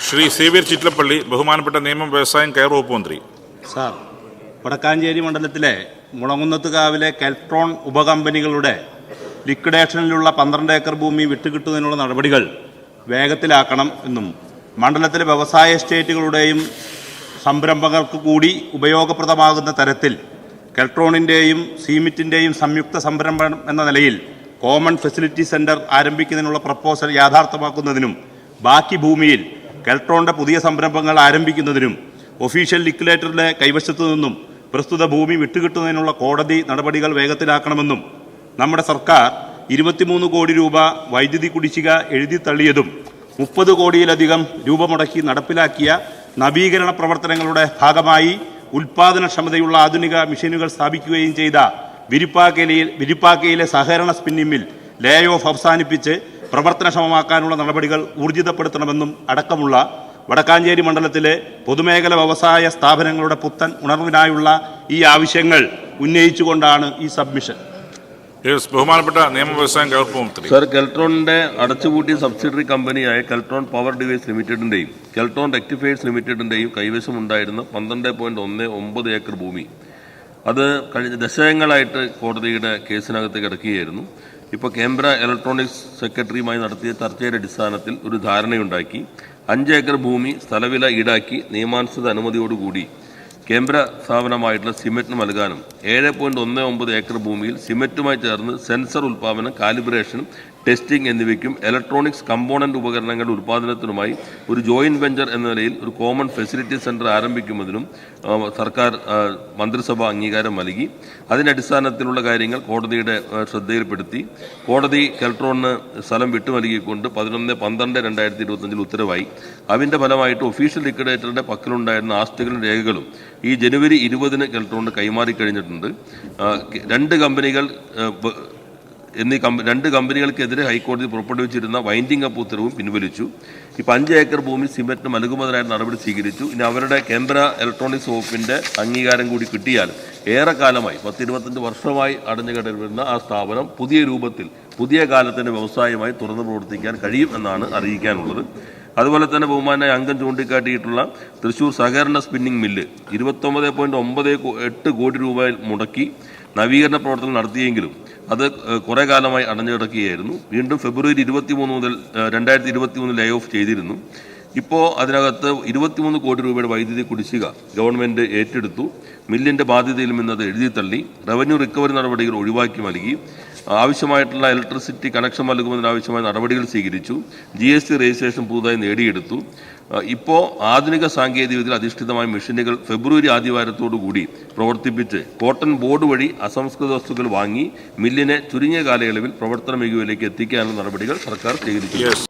Shri Xavier Chittilappilly, ബഹുമാനപ്പെട്ട നിയമം, വ്യവസായം, കയർ വകുപ്പ് മന്ത്രി. സാർ, വടക്കാഞ്ചേരി മണ്ഡലത്തിലെ മുളങ്ങുന്നത്തുകാവിലെ കെൽട്രോൺ ഉപകമ്പനികളുടെ ലിക്വിഡേഷനിലുള്ള 12 ഏക്കർ ഭൂമി വിട്ടുകിട്ടുന്നതിനുള്ള നടപടികൾ വേഗത്തിലാക്കണം എന്നും മണ്ഡലത്തിലെ വ്യവസായ എസ്റ്റേറ്റുകളുടെയും സംരംഭങ്ങൾക്ക് കൂടി ഉപയോഗപ്രദമാകുന്ന തരത്തിൽ കെൽട്രോണിൻ്റെയും സീമിറ്റിൻ്റെയും സംയുക്ത സംരംഭം എന്ന നിലയിൽ കോമൺ ഫെസിലിറ്റി സെൻറ്റർ ആരംഭിക്കുന്നതിനുള്ള പ്രപ്പോസൽ യാഥാർത്ഥ്യമാക്കുന്നതിനും ബാക്കി ഭൂമിയിൽ കെൽട്രോണിൻ്റെ പുതിയ സംരംഭങ്ങൾ ആരംഭിക്കുന്നതിനും ഒഫീഷ്യൽ ലിക്വിഡേറ്ററുടെ കൈവശത്തു നിന്നും പ്രസ്തുത ഭൂമി വിട്ടുകിട്ടുന്നതിനുള്ള കോടതി നടപടികൾ വേഗത്തിലാക്കണമെന്നും നമ്മുടെ സർക്കാർ 23 കോടി രൂപ വൈദ്യുതി കുടിശ്ശിക എഴുതി തള്ളിയതും 30 കോടിയിലധികം രൂപ മുടക്കി നടപ്പിലാക്കിയ നവീകരണ പ്രവർത്തനങ്ങളുടെ ഉൽപാദനക്ഷമതയുള്ള ആധുനിക മെഷീനുകൾ സ്ഥാപിക്കുകയും ചെയ്ത വിരിപ്പാക്കയിലെ സഹകരണ സ്പിന്നിംഗ് മിൽ ലേ ഓഫ് അവസാനിപ്പിച്ച് പ്രവർത്തനക്ഷമമാക്കാനുള്ള നടപടികൾ ഊർജിതപ്പെടുത്തണമെന്നും അടക്കമുള്ള വടക്കാഞ്ചേരി മണ്ഡലത്തിലെ പൊതുമേഖല വ്യവസായ സ്ഥാപനങ്ങളുടെ പുത്തൻ ഉണർവിനായുള്ള ഈ ആവശ്യങ്ങൾ ഉന്നയിച്ചുകൊണ്ടാണ് ഈ സബ്മിഷൻ. ബഹുമാനപ്പെട്ട നിയമ, വ്യവസായം, കയർ വകുപ്പ് മന്ത്രി. സർ, കെൽട്രോണിന്റെ അടച്ചുപൂട്ടിയ സബ്സിഡറി കമ്പനിയായ കെൽട്രോൺ പവർ ഡിവൈസ് ലിമിറ്റഡിന്റെയും കെൽട്രോൺ റെക്ടിഫയേഴ്സ് ലിമിറ്റഡിന്റെയും കൈവശമുണ്ടായിരുന്ന 12.19 ഏക്കർ ഭൂമി അത് കഴിഞ്ഞ ദശകങ്ങളായിട്ട് കോടതിയുടെ കേസിനകത്ത് കിടക്കുകയായിരുന്നു. ഇപ്പോൾ കേന്ദ്ര ഇലക്ട്രോണിക്സ് സെക്രട്ടറിയുമായി നടത്തിയ ചർച്ചയുടെ അടിസ്ഥാനത്തിൽ ഒരു ധാരണയുണ്ടാക്കി 5 ഏക്കർ ഭൂമി സ്ഥലവില ഈടാക്കി നിയമാനുസൃത അനുമതിയോടുകൂടി കേന്ദ്ര സ്ഥാപനമായിട്ടുള്ള സിമെന്റിന് നൽകാനും 7.19 ഏക്കർ ഭൂമിയിൽ സിമെന്റുമായി ചേർന്ന് സെൻസർ ഉൽപ്പാദനം, കാലിബ്രേഷൻ, ടെസ്റ്റിംഗ് എന്നിവയ്ക്കും ഇലക്ട്രോണിക്സ് കമ്പോണന്റ് ഉപകരണങ്ങളുടെ ഉൽപ്പാദനത്തിനുമായി ഒരു ജോയിന്റ് വെഞ്ചർ എന്ന നിലയിൽ ഒരു കോമൺ ഫെസിലിറ്റി സെന്റർ ആരംഭിക്കുന്നതിനും സർക്കാർ മന്ത്രിസഭ അംഗീകാരം നൽകി. അതിൻ്റെ അടിസ്ഥാനത്തിലുള്ള കാര്യങ്ങൾ കോടതിയുടെ ശ്രദ്ധയിൽപ്പെടുത്തി കോടതി കെൽട്രോണിന് സ്ഥലം വിട്ടു നൽകിക്കൊണ്ട് 11/12/2025 ഉത്തരവായി. അതിൻ്റെ ഫലമായിട്ട് ഒഫീഷ്യൽ ലിക്വിഡേറ്ററുടെ പക്കലുണ്ടായിരുന്ന ആസ്തികളും രേഖകളും ഈ ജനുവരി 20-ന് കെൽട്രോണിന് കൈമാറിക്കഴിഞ്ഞിട്ടുണ്ട്. രണ്ട് കമ്പനികൾക്കെതിരെ ഹൈക്കോടതി പുറപ്പെടുവിച്ചിരുന്ന വൈൻഡിംഗ് അപ്പ് ഉത്തരവും പിൻവലിച്ചു. ഇപ്പോൾ 5 ഏക്കർ ഭൂമി സിമെന്റിന് നൽകുന്നതിനായി നടപടി സ്വീകരിച്ചു. ഇനി അവരുടെ കേന്ദ്ര ഇലക്ട്രോണിക്സ് വകുപ്പിന്റെ അംഗീകാരം കൂടി കിട്ടിയാൽ ഏറെക്കാലമായി 10-25 വർഷമായി അടഞ്ഞുകിടന്നിരുന്ന ആ സ്ഥാപനം പുതിയ രൂപത്തിൽ പുതിയ കാലത്തിന്റെ വ്യവസായമായി തുറന്നു പ്രവർത്തിക്കാൻ കഴിയും എന്നാണ് അറിയിക്കാനുള്ളത്. അതുപോലെ തന്നെ ബഹുമാനായ അംഗം ചൂണ്ടിക്കാട്ടിയിട്ടുള്ള തൃശൂർ സഹകരണ സ്പിന്നിംഗ് മില്ല് 29.98 കോടി രൂപ മുടക്കി നവീകരണ പ്രവർത്തനം നടത്തിയെങ്കിലും അത് കുറേ കാലമായി അടഞ്ഞു കിടക്കുകയായിരുന്നു. വീണ്ടും ഫെബ്രുവരി 23 മുതൽ 2023 ലേ ഓഫ് ചെയ്തിരുന്നു. ഇപ്പോൾ അതിനകത്ത് 23 കോടി രൂപയുടെ വൈദ്യുതി കുടിശ്ശിക ഗവൺമെൻറ് ഏറ്റെടുത്തു. മില്ലിൻ്റെ ബാധ്യതയിൽ നിന്നത് എഴുതി തള്ളി. റവന്യൂ റിക്കവറി നടപടികൾ ഒഴിവാക്കി നൽകി. ആവശ്യമായിട്ടുള്ള ഇലക്ട്രിസിറ്റി കണക്ഷൻ നൽകുന്നതിനാവശ്യമായ നടപടികൾ സ്വീകരിച്ചു. GST രജിസ്ട്രേഷൻ പുതുതായി നേടിയെടുത്തു. ഇപ്പോൾ ആധുനിക സാങ്കേതികവിദ്യയിൽ അധിഷ്ഠിതമായ മെഷീനുകൾ ഫെബ്രുവരി ആദ്യവാരത്തോടുകൂടി പ്രവർത്തിപ്പിച്ച് കോട്ടൺ ബോർഡ് വഴി അസംസ്കൃത വസ്തുക്കൾ വാങ്ങി മില്ലിനെ ചുരുങ്ങിയ കാലയളവിൽ പ്രവർത്തന മികവിലേക്ക് എത്തിക്കാനുള്ള നടപടികൾ സർക്കാർ സ്വീകരിച്ചു.